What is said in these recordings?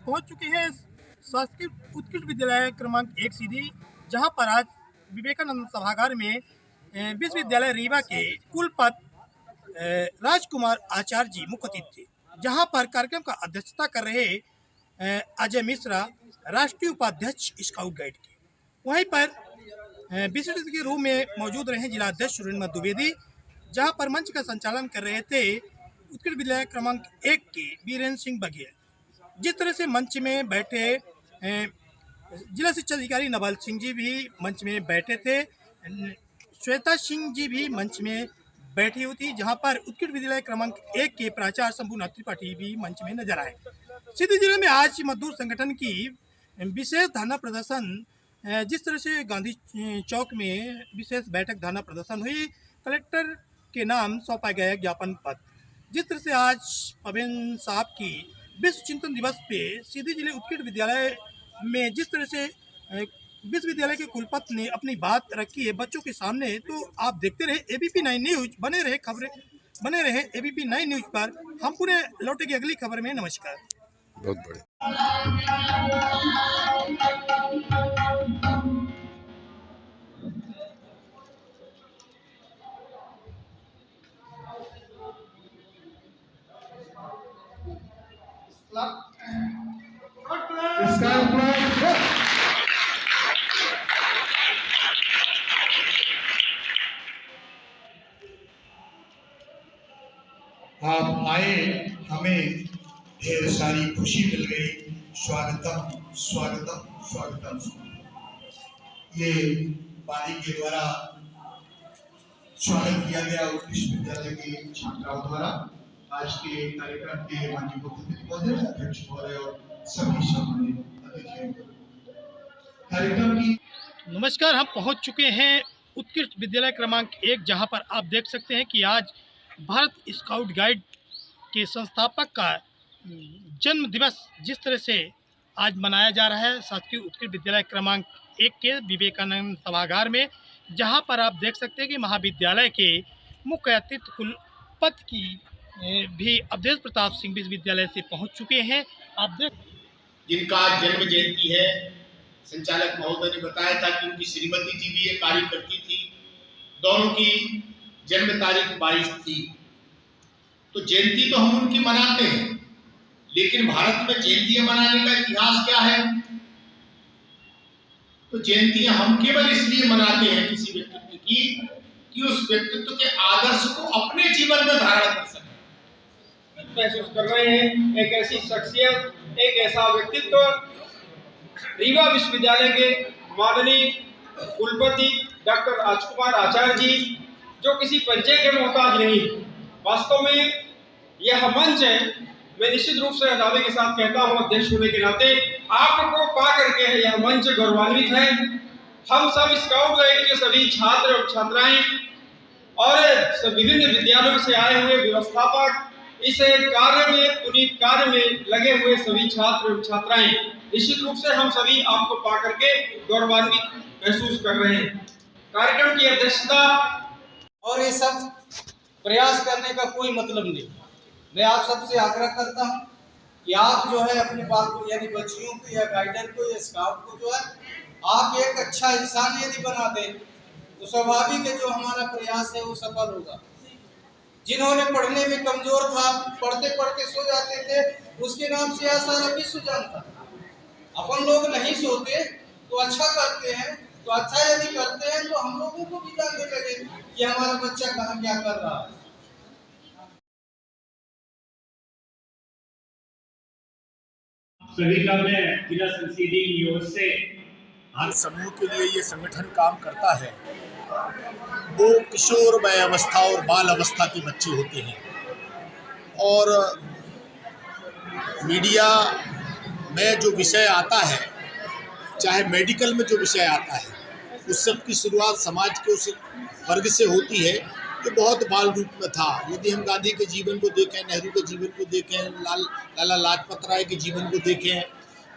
पहुंच चुके हैं शासकीय उत्कृष्ट विद्यालय क्रमांक 1 सीधी, जहां पर आज विवेकानंद सभागार में विश्वविद्यालय रीवा के कुलपति राजकुमार आचार्य जी मुख्य अतिथि थे। जहां पर कार्यक्रम का अध्यक्षता कर रहे अजय मिश्रा, राष्ट्रीय उपाध्यक्ष स्काउट गाइड के। वहीं पर विशिष्ट के रूप में मौजूद रहे जिला अध्यक्ष सुरेंद्र द्विवेदी, जहां पर मंच का संचालन कर रहे थे उत्कृष्ट विद्यालय क्रमांक 1 के वीरेंद्र सिंह बघेल। जिस तरह से मंच में बैठे जिला शिक्षा अधिकारी नवल सिंह जी भी मंच में बैठे थे, श्वेता सिंह जी भी मंच में बैठी हुई थी, जहां पर उत्कृष्ट विद्यालय क्रमांक 1 के प्राचार्य शंभुनाथ त्रिपाठी भी मंच में नजर आए। सीधी जिले में आज मजदूर संगठन की विशेष धरना प्रदर्शन, जिस तरह से गांधी चौक में विशेष बैठक धरना प्रदर्शन हुई, कलेक्टर के नाम सौंपा गया ज्ञापन पत्र। जिस तरह से आज पवेन साहब की विश्व चिंतन दिवस पे सीधी जिले उत्कृष्ट विद्यालय में जिस तरह से विश्वविद्यालय के कुलपति ने अपनी बात रखी है बच्चों के सामने, तो आप देखते रहे एबीपी 9 न्यूज, बने रहे एबीपी 9 न्यूज पर। हम पूरे लौटेंगे अगली खबर में। नमस्कार। बहुत बढ़िया। आप आए, हमें ढेर सारी खुशी मिल गई। स्वागतम स्वागतम स्वागतम। ये पानी के द्वारा स्वागत किया गया उत्कृष्ट विद्यालय के छात्राओं द्वारा। आज के कार्यक्रम के माननीय मुख्य महोदय, अध्यक्ष महोदय और सभी सम्मानित अतिथियों, कार्यक्रम की नमस्कार। हम पहुंच चुके हैं उत्कृष्ट विद्यालय क्रमांक 1, जहां पर आप देख सकते हैं कि आज भारत स्काउट गाइड के संस्थापक का जन्म दिवस जिस तरह से आज मनाया जा रहा है शासकीय उत्कृष्ट विद्यालय क्रमांक 1 के विवेकानंद सभागार में, जहां पर आप देख सकते हैं कि महाविद्यालय के मुख्य अतिथि कुलपति की भी अवधेश प्रताप सिंह विश्वविद्यालय से पहुंच चुके हैं। आप देख जिनका जन्म जयंती है, संचालक महोदय ने बताया था कि उनकी श्रीमती जी भी ये कार्य करती थी, दोनों की जन्म तारीख 22 थी। तो जयंती तो हम उनकी मनाते हैं, लेकिन भारत में जयंतियां मनाने का इतिहास क्या है? तो जयंतियां हम केवल इसलिए मनाते हैं किसी व्यक्तित्व की कि उस व्यक्तित्व के आदर्श को अपने जीवन में धारण कर सके। महसूस कर रहे हैं एक ऐसी शख्सियत, एक ऐसा व्यक्तित्व, रीवा विश्वविद्यालय के माननीय कुलपति डॉक्टर राजकुमार आचार्य जी, जो किसी परिचय के मोहताज नहीं। वास्तव में यह मंच है, मैं निश्चित रूप से दावे के साथ कहता हूं, अध्यक्ष होने के नाते आपको पा करके यह मंच गौरवान्वित है। हम सब स्काउट गाइड के सभी छात्र और छात्राएं और विभिन्न विद्यालयों से आए हुए व्यवस्थापक, इस कार्य में, पुनीत कार्य में लगे हुए सभी छात्र और छात्राएं, निश्चित रूप से हम सभी आपको पा करके गौरवान्वित महसूस कर रहे हैं। कार्यक्रम की अध्यक्षता और ये सब प्रयास करने का कोई मतलब नहीं। मैं आप सबसे आग्रह करता हूँ कि आप जो है अपने बात को, यानी बच्चियों को या गाइडर को या स्काउट को जो है आप एक अच्छा इंसान यदि बना दें तो स्वाभाविक है जो हमारा प्रयास है वो सफल होगा। जिन्होंने पढ़ने में कमजोर था, पढ़ते पढ़ते सो जाते थे, उसके नाम से यह सारा विश्व जानता। अपन लोग नहीं सोते तो अच्छा करते हैं, तो अच्छा यदि करते हैं तो हम लोगों को भी जानने लगे कि हमारा बच्चा कहाँ क्या कर रहा है। सभी का मैं जिला संसदीय की ओर से हर समूह के लिए ये संगठन काम करता है। वो किशोरवय अवस्था और बाल अवस्था के बच्चे होते हैं, और मीडिया में जो विषय आता है, चाहे मेडिकल में जो विषय आता है, उस सब की शुरुआत समाज के उस वर्ग से होती है जो बहुत बाल रूप में था। यदि हम गांधी के जीवन को देखें, नेहरू के जीवन को देखें, लाला लाजपत राय के जीवन को देखें,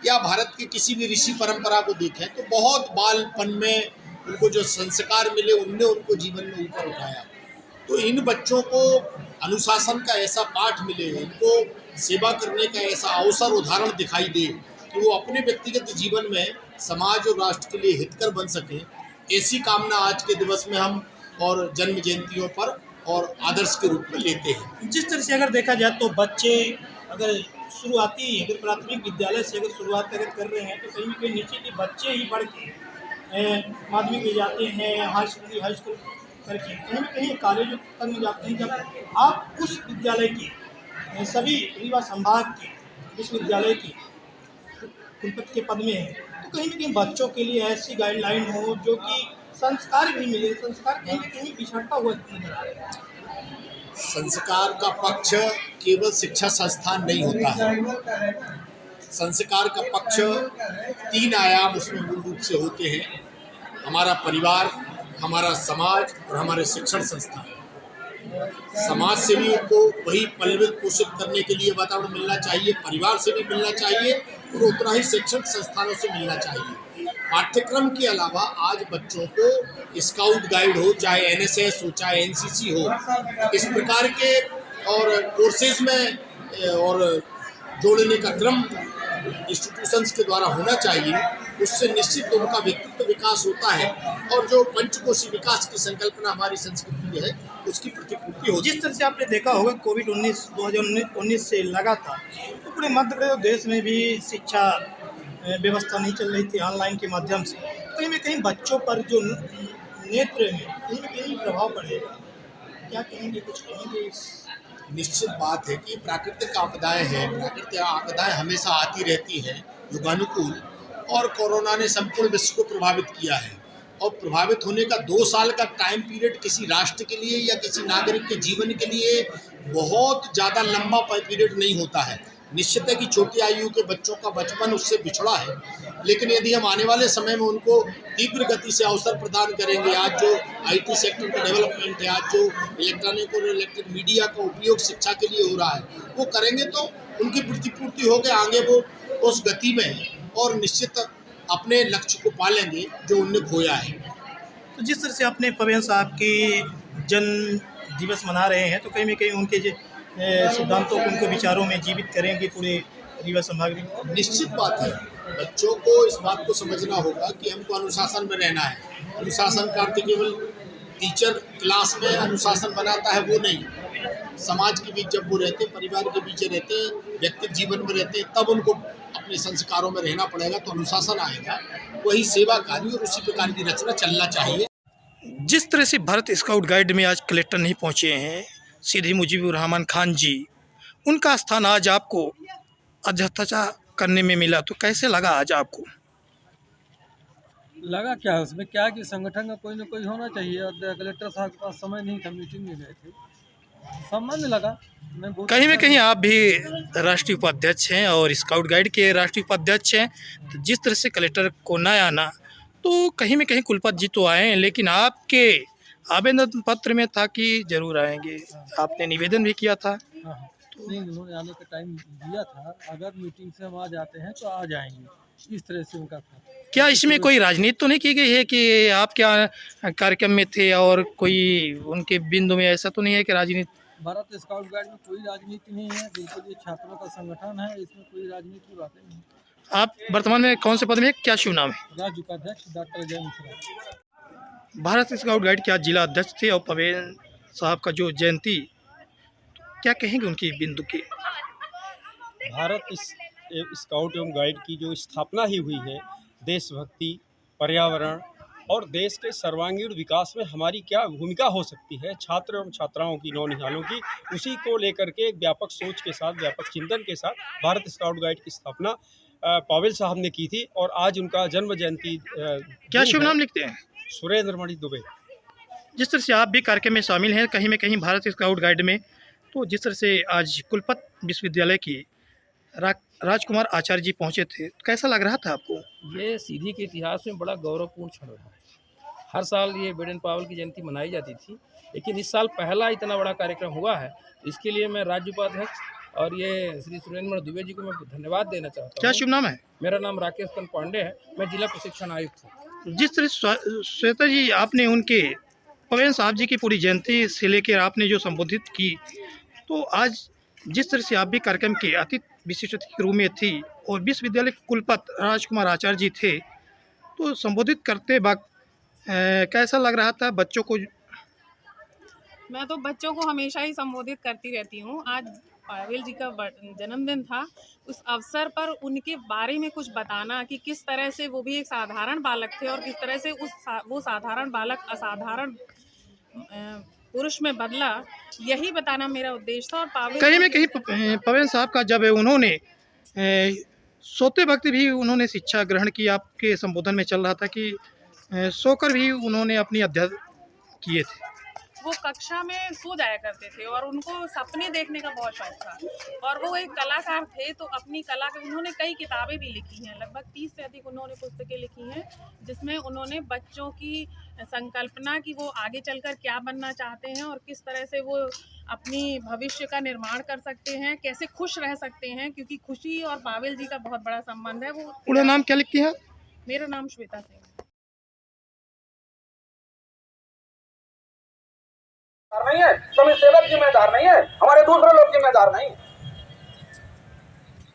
या भारत के किसी भी ऋषि परंपरा को देखें, तो बहुत बालपन में उनको जो संस्कार मिले उनने उनको जीवन में ऊपर उठाया। तो इन बच्चों को अनुशासन का ऐसा पाठ मिले, इनको सेवा करने का ऐसा अवसर उदाहरण दिखाई दे कि वो अपने व्यक्तिगत जीवन में समाज और राष्ट्र के लिए हितकर बन सके, ऐसी कामना आज के दिवस में हम और जन्म जयंतियों पर और आदर्श के रूप में लेते हैं। जिस तरह से अगर देखा जाए तो बच्चे अगर शुरुआती अगर प्राथमिक विद्यालय से अगर शुरुआत अगर कर रहे हैं तो कहीं ना कहीं निश्चित ही बच्चे ही बढ़ के माध्यमिक में जाते हैं, हाई स्कूल करके कहीं ना कहीं कॉलेज तक में जाते हैं। जब आप उस विद्यालय की सभी रीवा संभाग के विश्वविद्यालय की कुलपति के पद में हैं तो कहीं ना कहीं बच्चों के लिए ऐसी गाइडलाइन हो जो कि संस्कार भी मिले। संस्कार कहीं ना कहीं पिछड़ता हुआ नजर आ रहा है। संस्कार का पक्ष केवल शिक्षा संस्थान नहीं होता है। संस्कार का पक्ष 3 आयाम उसमें मूल रूप से होते हैं, हमारा परिवार, हमारा समाज और हमारे शिक्षण संस्थान। समाज से भी उनको वही पल्लवित पोषित करने के लिए वातावरण मिलना चाहिए, परिवार से भी मिलना चाहिए और उतना ही शिक्षण संस्थानों से मिलना चाहिए। पाठ्यक्रम के अलावा आज बच्चों को स्काउट गाइड हो, चाहे एनएसएस हो, चाहे एनसीसी हो, इस प्रकार के और कोर्सेज में और जोड़ने का क्रम इंस्टीट्यूशंस के द्वारा होना चाहिए। उससे निश्चित उनका व्यक्तित्व विकास होता है और जो पंचकोशी विकास की संकल्पना हमारी संस्कृति है उसकी प्रतिपूर्ति होती है। जिस तरह से आपने देखा होगा कोविड-19 2019 से लगा था तो पूरे मध्य प्रदेश में भी शिक्षा व्यवस्था नहीं चल रही थी ऑनलाइन के माध्यम से। कहीं ना कहीं बच्चों पर जो नेत्र में कहीं ना कहीं प्रभाव पड़ेगा, क्या कहेंगे, कुछ कहेंगे? निश्चित बात है कि प्राकृतिक आपदाएं हैं, प्राकृतिक आपदाएं हमेशा आती रहती हैं युगानुकूल, और कोरोना ने संपूर्ण विश्व को प्रभावित किया है। और प्रभावित होने का 2 साल का टाइम पीरियड किसी राष्ट्र के लिए या किसी नागरिक के जीवन के लिए बहुत ज़्यादा लंबा पीरियड नहीं होता है। निश्चित है कि छोटी आयु के बच्चों का बचपन उससे बिछड़ा है, लेकिन यदि हम आने वाले समय में उनको तीव्र गति से अवसर प्रदान करेंगे, आज जो आईटी सेक्टर का डेवलपमेंट है, आज जो इलेक्ट्रॉनिक और इलेक्ट्रिक मीडिया का उपयोग शिक्षा के लिए हो रहा है, वो करेंगे तो उनकी प्रतिपूर्ति होकर आगे वो उस गति में और निश्चित अपने लक्ष्य को पालेंगे जो उनने खोया है। तो जिस तरह से अपने पवेन साहब की जन्म दिवस मना रहे हैं तो कहीं ना कहीं उनके सिद्धांतों को, उनके विचारों में जीवित करेंगे पूरे रीवा संभाग में। निश्चित बात है, बच्चों को इस बात को समझना होगा कि हमको अनुशासन में रहना है। अनुशासन का अर्थ केवल टीचर क्लास में अनुशासन बनाता है वो नहीं, समाज के बीच जब वो रहते हैं, परिवार के बीच रहते हैं, व्यक्तिगत जीवन में रहते हैं, तब उनको अपने संस्कारों में रहना पड़ेगा तो अनुशासन आएगा। वही सेवा कार्य और उसी प्रकार की रचना चलना चाहिए। जिस तरह से भारत स्काउट गाइड में आज कलेक्टर नहीं पहुंचे हैं सीधी मुजीबुर रहमान खान जी, उनका स्थान आज आपको अध्यक्षता करने में मिला, तो कैसे लगा आज आपको? लगा क्या उसमें, क्या कि संगठन का कोई ना कोई होना चाहिए और कलेक्टर साहब के पास समय नहीं था, मीटिंग में गए थे, सामान्य लगा। कहीं में कहीं आप भी राष्ट्रीय उपाध्यक्ष हैं और स्काउट गाइड के राष्ट्रीय उपाध्यक्ष हैं, तो जिस तरह से कलेक्टर को न आना तो कहीं में कहीं कुलपति जी तो आए हैं, लेकिन आपके आवेदन पत्र में था कि जरूर आएंगे, आपने निवेदन भी किया था। नहीं, उन्होंने आने का टाइम दिया था, अगर मीटिंग से हम आ जाते हैं तो आ जाएंगे, इस तरह से उनका था। क्या इसमें कोई राजनीति तो नहीं की गई है कि आप क्या कार्यक्रम में थे और कोई उनके बिंदु में ऐसा तो नहीं है कि राजनीति? भारत स्काउट गाइड में कोई राजनीति नहीं है, बिल्कुल ये छात्रों का संगठन है, इसमें कोई राजनीति की बातें नहीं। आप वर्तमान में कौन से पद में, क्या शुभ नाम है? राज्य उपाध्यक्ष doctor Ajay Mishra. Bharat scout guide के आज जिला अध्यक्ष थे और पवेन साहब का जो जयंती, क्या कहेंगे उनकी बिंदु के? भारत स्काउट एवं गाइड की जो स्थापना ही हुई है, देशभक्ति, पर्यावरण और देश के सर्वांगीण विकास में हमारी क्या भूमिका हो सकती है, छात्र एवं छात्राओं की, नौनिहालों की, उसी को लेकर के एक व्यापक सोच के साथ, व्यापक चिंतन के साथ भारत स्काउट गाइड की स्थापना पवेल साहब ने की थी और आज उनका जन्म जयंती। क्या शुभ नाम लिखते हैं? सुरेंद्र मणि दुबे। जिस तरह से आप भी कार्यक्रम में शामिल हैं कहीं में कहीं भारत स्काउट गाइड में, तो जिस तरह से आज कुलपति विश्वविद्यालय की राजकुमार आचार्य जी पहुंचे थे, तो कैसा लग रहा था आपको? ये सीधी के इतिहास में बड़ा गौरवपूर्ण क्षण रहा है। हर साल ये बेडन पावल की जयंती मनाई जाती थी, लेकिन इस साल पहला इतना बड़ा कार्यक्रम हुआ है, इसके लिए मैं राज्य उपाध्यक्ष और ये श्री सुरेंद्र मणि दुबे जी को मैं धन्यवाद देना चाहता हूँ। क्या शुभ नाम है? मेरा नाम राकेश चंद्र पांडे है, मैं जिला प्रशिक्षण आयुक्त हूँ। जिस तरह श्वेता जी आपने उनके पवेन साहब जी की पूरी जयंती से लेकर आपने जो संबोधित की, तो आज जिस तरह से आप भी कार्यक्रम के अतिथि विशिष्ट अतिथि के रूप में थी और विश्वविद्यालय के कुलपति राजकुमार आचार्य जी थे, तो संबोधित करते वक्त कैसा लग रहा था बच्चों को? मैं तो बच्चों को हमेशा ही संबोधित करती रहती हूँ। आज पावेल जी का जन्मदिन था, उस अवसर पर उनके बारे में कुछ बताना कि किस तरह से वो भी एक साधारण बालक थे और किस तरह से वो साधारण बालक असाधारण पुरुष में बदला, यही बताना मेरा उद्देश्य था। और पावेल कहीं में कहीं पवेल साहब का जब उन्होंने सोते वक्त भी उन्होंने शिक्षा ग्रहण की, आपके संबोधन में चल रहा था कि सोकर भी उन्होंने अपनी अध्ययन किए थे। वो कक्षा में सो जाया करते थे और उनको सपने देखने का बहुत शौक था और वो एक कलाकार थे, तो अपनी कला के उन्होंने कई किताबें भी लिखी हैं, लगभग 30 से अधिक उन्होंने पुस्तकें लिखी हैं, जिसमें उन्होंने बच्चों की संकल्पना कि वो आगे चलकर क्या बनना चाहते हैं और किस तरह से वो अपनी भविष्य का निर्माण कर सकते हैं, कैसे खुश रह सकते हैं, क्योंकि खुशी और पावेल जी का बहुत बड़ा संबंध है। वो पूरा नाम क्या लिखती है? मेरा नाम श्वेता सिंह। नहीं है, स्वयं सेवक जिम्मेदार नहीं है, हमारे दूसरे लोग जिम्मेदार नहीं।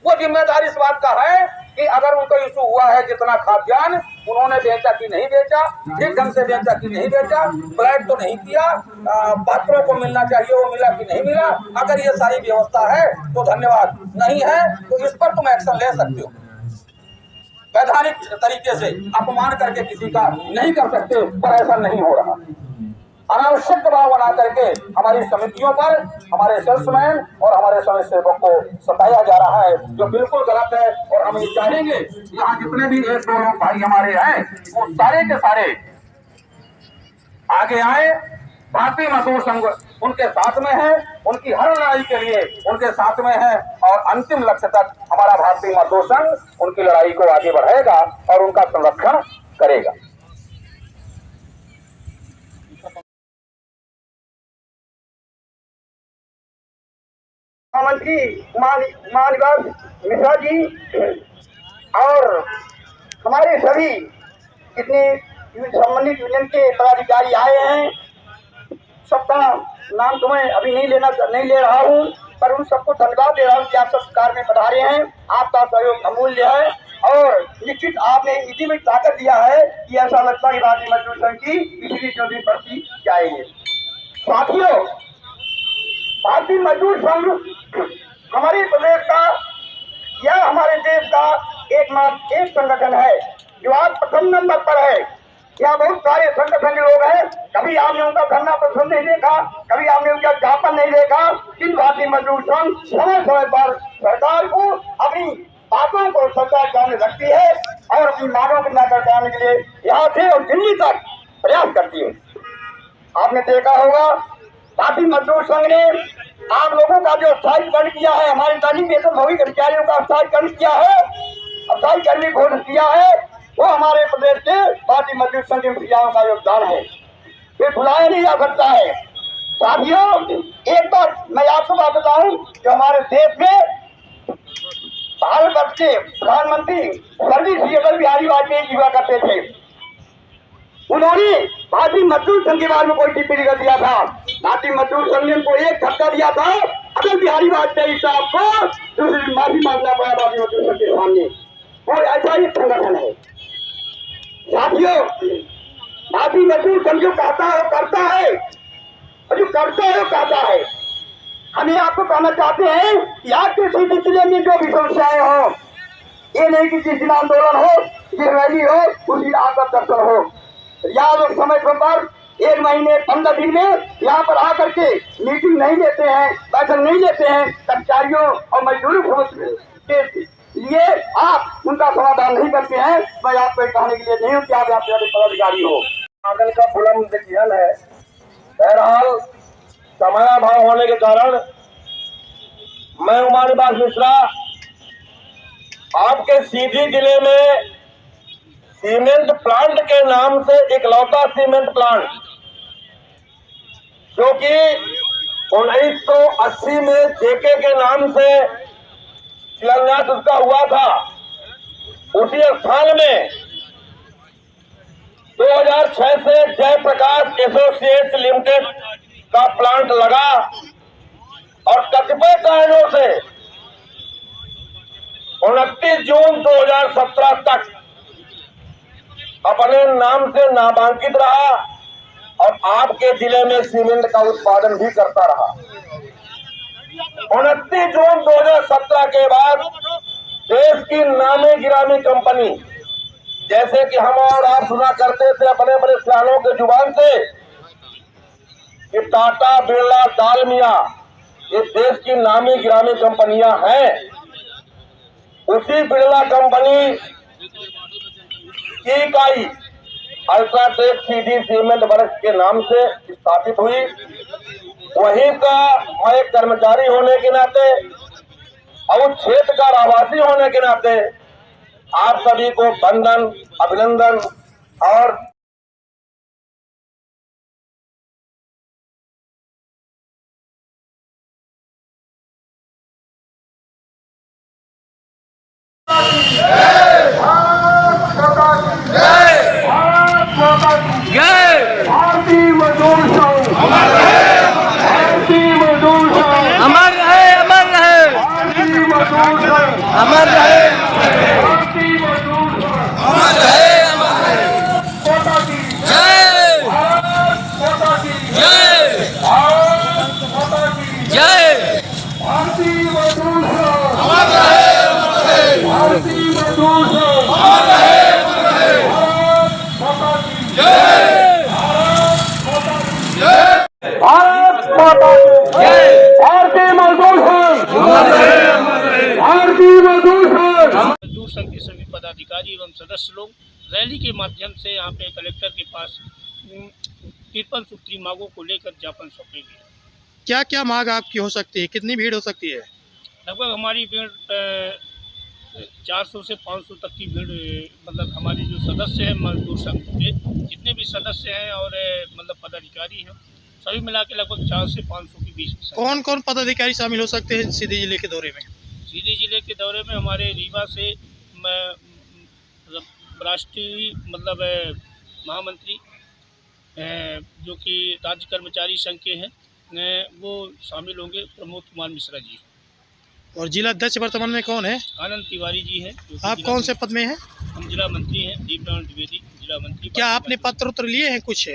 वो जिम्मेदार इस बात का है कि अगर उनको इशू हुआ है जितना खाद्यान्न उन्होंने बेचा कि नहीं बेचा, ठीक ढंग से बेचा कि नहीं बेचा, फ्लैट तो नहीं किया, पात्रों को मिलना चाहिए वो मिला कि नहीं मिला, अगर ये सारी व्यवस्था है तो धन्यवाद, नहीं है तो इस पर तुम एक्शन ले सकते हो। वैधानिक तरीके से अपमान करके किसी का नहीं कर सकते, पर ऐसा नहीं हो रहा। अनावश्यक दबाव बना करके हमारी समितियों पर हमारे सेल्समैन और हमारे स्वयं सेवक को सताया जा रहा है, जो बिल्कुल गलत है। और हम ये चाहेंगे यहाँ जितने भी एक दो लोग भाई हमारे हैं वो सारे के सारे आगे आए। भारतीय मजदूर संघ उनके साथ में है, उनकी हर लड़ाई के लिए उनके साथ में है और अंतिम लक्ष्य तक हमारा भारतीय मजदूर संघ उनकी लड़ाई को आगे बढ़ाएगा और उनका संरक्षण करेगा। मंत्री माननीय मिश्रा जी और हमारे सभी जितने संबंधित यूनियन के पदाधिकारी आए हैं, सबका नाम तो मैं अभी नहीं ले रहा हूं, पर उन सबको धन्यवाद दे रहा हूं कि आप सब सरकार में पधारे हैं। आपका सहयोग अमूल्य है और निश्चित आपने इसी में ताकत दिया है कि ऐसा लगता है कि भारतीय मजदूर संघ की पिछली चौधरी बढ़ती जाएगी। साथियों, भारतीय मजदूर संघ हमारे प्रदेश का या हमारे देश का एकमात्र एक संगठन है जो आज प्रथम नंबर पर है। यहाँ बहुत सारे संगठन के लोग हैं, कभी आपने उनका धरना प्रदर्शन नहीं देखा, कभी आपने उनका ज्ञापन नहीं देखा, किन भारतीय मजदूर संघ समय समय पर सरकार को अपनी बातों को सरकार सामने रखती है और अपनी मांगों को निराकरण कराने के लिए यहाँ से और दिल्ली तक प्रयास करती है। आपने देखा होगा भारतीय मजदूर संघ ने आप लोगों का जो स्थायीकरण किया है, हमारे दैनिक वेतनभोगी कर्मचारियों का स्थायीकरण किया है, स्थायी करने घोषित किया है, वो हमारे प्रदेश के भारतीय मजदूर संघ के क्रियाओं का योगदान है, ये भुलाया नहीं जा सकता है। साथियों, एक बार मैं आपको बात बताऊं, जो हमारे देश में भारत वर्ष के प्रधानमंत्री स्वर्गीय श्री अटल बिहारी वाजपेयी जी हुआ करते थे, उन्होंने भारतीय मजदूर संघ के बारे में कोई टिप्पणी कर दिया था। भारतीय मजदूर संघ ने उनको एक धक्का दिया था, अटल बिहारी वाजपेयी साहब को दूसरी माफी मांगना पड़ा भारतीय मजदूर संघ के सामने, और ऐसा ही संगठन है। साथियों, भारतीय मजदूर संघ जो कहता है वो करता है, और जो करता है वो कहता है। हम ये आपको कहना चाहते हैं कि आज के सिलसिले में जो भी समस्याएं हो, ये नहीं कि जिस दिन आंदोलन हो, जिस रैली हो, उस दिन आकर दर्शन हो, या लोग समय पर 1 महीने 15 दिन में यहाँ पर आकर के मीटिंग नहीं लेते हैं, बैठक नहीं लेते हैं, कर्मचारियों और मजदूरों के लिए आप उनका समाधान नहीं करते हैं। मैं आपको कहने के लिए नहीं हूँ कि आप यहाँ पे पदाधिकारी हो। आंदोलन का बुलंद जीवन है। बहरहाल समयाभाव होने के कारण मैं उमानिवास मिश्रा आपके सीधी जिले में सीमेंट प्लांट के नाम से इकलौता सीमेंट प्लांट जो कि 1980 में जेके के नाम से शिलान्यास उसका हुआ था, उसी स्थान में 2006 से जयप्रकाश एसोसिएट्स लिमिटेड का प्लांट लगा और कतिपय कारणों से 29 जून 2017 तक अपने नाम से नामांकित रहा और आपके जिले में सीमेंट का उत्पादन भी करता रहा। 29 जून 2017 के बाद देश की नामी गिरामी कंपनी, जैसे कि हम और आप सुना करते थे अपने बड़े सियानों के जुबान से कि टाटा, बिरला, दालमिया ये देश की नामी गिरामी कंपनियां हैं। उसी बिरला कंपनी की इकाई अल्ट्राटेक सीधी सीमेंट वर्क्स के नाम से स्थापित हुई। वहीं का मैं एक कर्मचारी होने के नाते और उस क्षेत्र का रहवासी होने के नाते आप सभी को वंदन, अभिनंदन और भारतीय मजदूर संघ अमर रहे, भारतीय मजदूर संघ अमर रहे, अमर रहे, भारतीय मजदूर संघ अमर रहे, भारतीय मजदूर संघ अमर रहे, अमर रहे। कोटा की जय, कोटा की जय, कोटा की जय, भारतीय मजदूर संघ अमर रहे, अमर रहे, भारतीय मजदूर संघ अमर रहे, अमर रहे। कोटा की जय, भारत माता की जय, भारतीय मजदूर संघ अमर रहे, अमर रहे। भारतीय मजदूर संघ मजदूर संघ के सभी पदाधिकारी एवं सदस्य लोग रैली के माध्यम से यहाँ पे कलेक्टर के पास 53 सूत्री मांगों को लेकर ज्ञापन सौंपेंगे। क्या क्या मांग आपकी हो सकती है, कितनी भीड़ हो सकती है? लगभग हमारी भीड़ 400 से 500 तक की भीड़, मतलब हमारे जो सदस्य हैं मजदूर संघ के जितने भी सदस्य हैं और मतलब पदाधिकारी हैं सभी मिला के लगभग 400 से 500 के बीच में। कौन कौन पदाधिकारी शामिल हो सकते हैं सीधी जिले के दौरे में? सीधी जिले के दौरे में हमारे रीवा से राष्ट्रीय मतलब महामंत्री जो कि राज्य कर्मचारी संघ के हैं वो शामिल होंगे, प्रमोद कुमार मिश्रा जी। और जिला अध्यक्ष वर्तमान में कौन है? आनंद तिवारी जी हैं। आप कौन से पद में हैं? हम जिला मंत्री हैं, दीपनारायण द्विवेदी जिला मंत्री। क्या आपने पत्र उत्तर लिए हैं कुछ?